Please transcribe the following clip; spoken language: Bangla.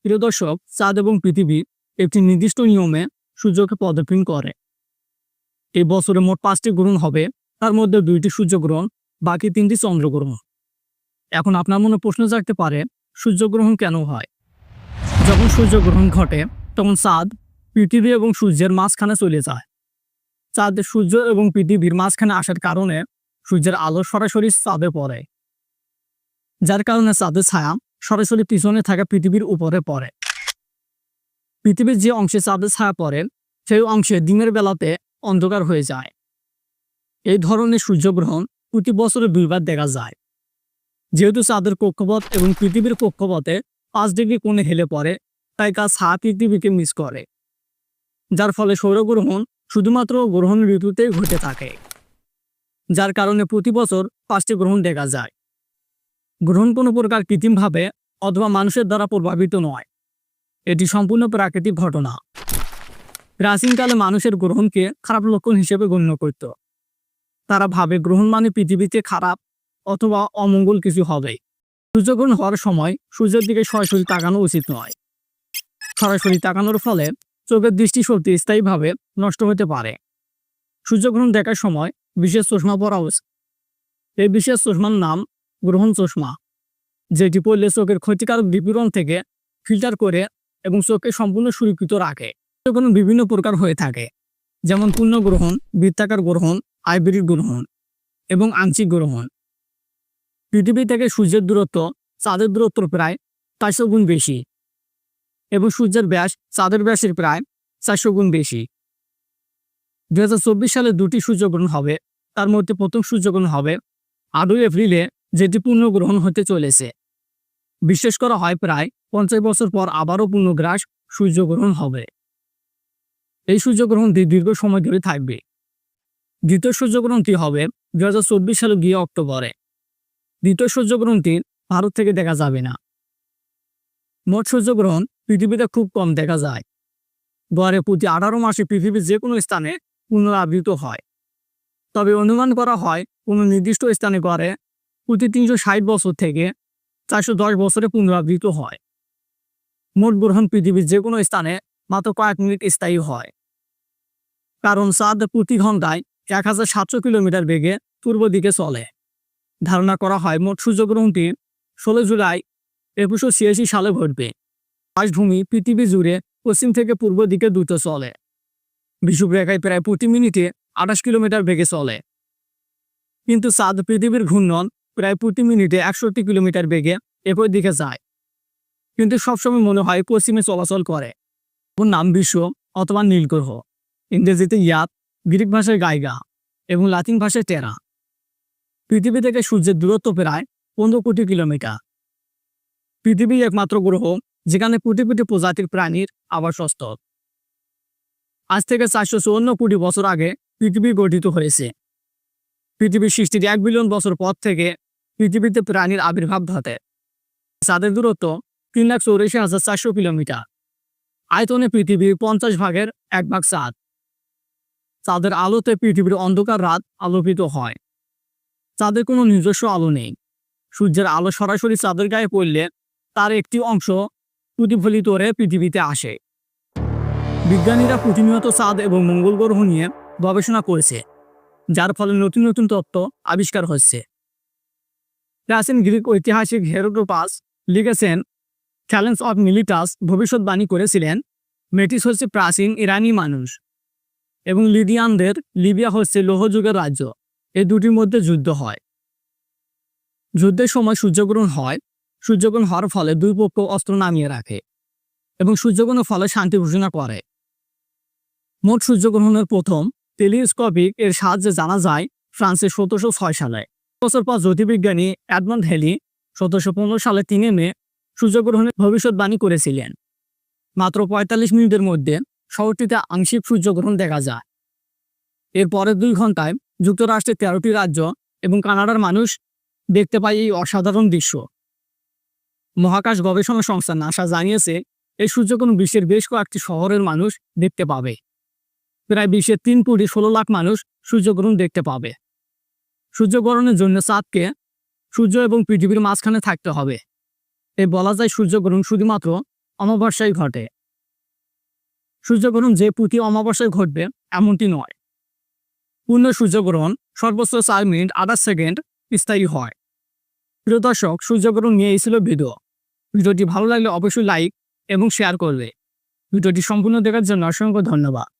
প্রিয় দর্শক, চাঁদ এবং পৃথিবী একটি নির্দিষ্ট নিয়মে সূর্যকে প্রদক্ষিণ করে। এই বছরে মোট 5টি গ্রহণ হবে, তার মধ্যে 2টি সূর্যগ্রহণ, বাকি 3টি চন্দ্রগ্রহণ। এখন আপনার মনে প্রশ্ন জাগতে পারে, সূর্যগ্রহণ কেন হয়? যখন সূর্যগ্রহণ ঘটে তখন চাঁদ পৃথিবী এবং সূর্যের মাঝখানে চলে যায়। চাঁদ সূর্য এবং পৃথিবীর মাঝখানে আসার কারণে সূর্যের আলো সরাসরি চাঁদে পড়ে, যার কারণে চাঁদের ছায়া সরাসরি পিছনে থাকা পৃথিবীর উপরে পড়ে। পৃথিবীর যে অংশে চাঁদের ছায়া পড়ে সেই অংশে দিনের বেলাতে অন্ধকার হয়ে যায়। এই ধরনের সূর্যগ্রহণ প্রতি বছরে 2বার দেখা যায়। যেহেতু চাঁদের কক্ষপথ এবং পৃথিবীর কক্ষপথে 5 ডিগ্রি কোণে হেলে পড়ে, তাই তার ছায়া পৃথিবীকে মিস করে, যার ফলে সৌরগ্রহণ শুধুমাত্র গ্রহণ ঋতুতেই ঘটে থাকে, যার কারণে প্রতি বছর 5টি গ্রহণ দেখা যায়। গ্রহণ কোনো প্রকার কৃত্রিমভাবে অথবা মানুষের দ্বারা প্রভাবিত নয়, এটি সম্পূর্ণ প্রাকৃতিক ঘটনা। প্রাচীনকালে মানুষের গ্রহণকে খারাপ লক্ষণ হিসেবে গণ্য করত। তারা ভাবে গ্রহণ মানে পৃথিবীতে খারাপ অথবা অমঙ্গল কিছু হবে। সূর্যগ্রহণ হওয়ার সময় সূর্যের দিকে সরাসরি তাকানো উচিত নয়। সরাসরি তাকানোর ফলে চোখের দৃষ্টিশক্তি স্থায়ীভাবে নষ্ট হতে পারে। সূর্যগ্রহণ দেখার সময় বিশেষ চশমা পরা উচিত। এই বিশেষ চশমার নাম গ্রহণ চশমা, যেটি পরলে চোখের ক্ষতিকারক বিকিরণ থেকে ফিল্টার করে এবং চোখকে সম্পূর্ণ সুরক্ষিত রাখে। সূর্যগ্রহণ বিভিন্ন প্রকার হয়ে থাকে, যেমন পূর্ণগ্রহণ, বৃত্তাকার গ্রহণ, হাইব্রিড গ্রহণ এবং আংশিক গ্রহণ। পৃথিবী থেকে সূর্যের দূরত্ব চাঁদের দূরত্ব প্রায় 400 গুণ বেশি এবং সূর্যের ব্যাস চাঁদের ব্যাসের প্রায় 400 গুণ বেশি। 2024 সালে 2টি সূর্যগ্রহণ হবে, তার মধ্যে প্রথম সূর্যগ্রহণ হবে 8 এপ্রিলে, যেটি পূর্ণগ্রহণ হতে চলেছে। বিশ্বাস করা হয় প্রায় 50 বছর পর আবারও পূর্ণগ্রাস সূর্যগ্রহণ হবে। এই সূর্যগ্রহণটি দীর্ঘ সময় ধরে থাকবে। দ্বিতীয় সূর্যগ্রহণটি হবে 2024 সালের 2 অক্টোবরে। দ্বিতীয় সূর্যগ্রহণটি ভারত থেকে দেখা যাবে না। মোট সূর্যগ্রহণ পৃথিবীতে খুব কম দেখা যায়। গড়ে প্রতি 18 মাসে পৃথিবীর যে কোনো স্থানে পুনরাবৃত হয়। তবে অনুমান করা হয় কোনো নির্দিষ্ট স্থানে গড়ে প্রতি 360 বছর থেকে 410 বছরে পুনরাবৃত হয়। মোট গ্রহণ পৃথিবীর যে কোনো স্থানে মাত্র কয়েক মিনিট স্থায়ী হয়, কারণ চাঁদ প্রতি ঘন্টায় 1700 কিলোমিটার বেগে পূর্ব দিকে চলে। ধারণা করা হয় মোট সূর্যগ্রহণটি 16 জুলাই 1986 সালে ঘটবে। আকাশভূমি পৃথিবী জুড়ে পশ্চিম থেকে পূর্ব দিকে দ্রুত চলে। বিষুবরেখায় প্রায় প্রতি মিনিটে 28 কিলোমিটার বেগে চলে, কিন্তু চাঁদ পৃথিবীর ঘূর্ণন প্রায় প্রতি মিনিটে 61 কিলোমিটার বেগে একই দিকে যায়, কিন্তু সবসময় মনে হয় পশ্চিমে চলাচল করে। ওর নাম বিশ্ব অথবা নীলগ্রহ, ইংরেজিতে ইয়াত, গ্রিক ভাষায় গাইগা এবং লাতিন ভাষায় টেরা। পৃথিবী থেকে সূর্যের দূরত্ব প্রায় 15 কোটি কিলোমিটার। পৃথিবী একমাত্র গ্রহ যেখানে কোটি কোটি প্রজাতির প্রাণীর আবাসস্থল। আজ থেকে 454 কোটি বছর আগে পৃথিবী গঠিত হয়েছে। পৃথিবীর সৃষ্টির 1 বিলিয়ন বছর পর থেকে পৃথিবীতে প্রাণীর আবির্ভাব ঘটে। চাঁদের দূরত্ব 384,400 কিলোমিটার। আয়তনে পৃথিবীর 50 ভাগের 1 ভাগ চাঁদ। চাঁদের আলোতে পৃথিবীর অন্ধকার রাত আলোকিত হয়। চাঁদের কোনো নিজস্ব আলো নেই। সূর্যের আলো সরাসরি চাঁদের গায়ে পড়লে তার একটি অংশ প্রতিফলিত হয়ে পৃথিবীতে আসে। বিজ্ঞানীরা প্রতিনিয়ত চাঁদ এবং মঙ্গল গ্রহ নিয়ে গবেষণা করেছে, যার ফলে নতুন নতুন তত্ত্ব আবিষ্কার হচ্ছে। প্রাচীন গ্রিক ঐতিহাসিক হেরোডোটাস লিখেছেন, থ্যালেস অফ মিলিটাস ভবিষ্যৎবাণী করেছিলেন মেটিস হচ্ছে প্রাচীন ইরানি মানুষ এবং লিডিয়ানদের লিবিয়া হচ্ছে লৌহযুগের রাজ্য। এই দুটির মধ্যে যুদ্ধ হয়। যুদ্ধের সময় সূর্যগ্রহণ হয়। সূর্যগ্রহণ হওয়ার ফলে দুই পক্ষ অস্ত্র নামিয়ে রাখে এবং সূর্যগ্রহণের ফলে শান্তি ঘোষণা করে। মোট সূর্যগ্রহণের প্রথম টেলিস্কোপিক এর সাহায্যে জানা যায় ফ্রান্সে 1706 সালে। বছর পর জ্যোতির্বিজ্ঞানী এডমন্ড হ্যালি 1715 সালে 3 মে সূর্যগ্রহণের ভবিষ্যৎবাণী করেছিলেন। মাত্র 45 মিনিটের মধ্যে শহরটিতে আংশিক সূর্যগ্রহণ দেখা যায়। এর পরের 2 ঘন্টায় যুক্তরাষ্ট্রের 13টি রাজ্য এবং কানাডার মানুষ দেখতে পায় এই অসাধারণ দৃশ্য। মহাকাশ গবেষণা সংস্থা নাসা জানিয়েছে, এই সূর্যগ্রহণ বিশ্বের বেশ কয়েকটি শহরের মানুষ দেখতে পাবে। প্রায় বিশ্বের 3 কোটি 16 লাখ মানুষ সূর্যগ্রহণ দেখতে পাবে। সূর্যগ্রহণের জন্য চাঁদকে সূর্য এবং পৃথিবীর মাঝখানে থাকতে হবে। বলা যায় সূর্যগ্রহণ শুধুমাত্র অমাবস্যায় ঘটে। সূর্যগ্রহণ যে প্রতি অমাবস্যায় ঘটবে এমনটি নয়। পূর্ণ সূর্যগ্রহণ সর্বোচ্চ 4 মিনিট 28 সেকেন্ড স্থায়ী হয়। প্রিয় দর্শক, সূর্যগ্রহণ নিয়ে এই ছিল ভিডিও। ভিডিওটি ভালো লাগলে অবশ্যই লাইক এবং শেয়ার করবে। ভিডিওটি সম্পূর্ণ দেখার জন্য অসংখ্য ধন্যবাদ।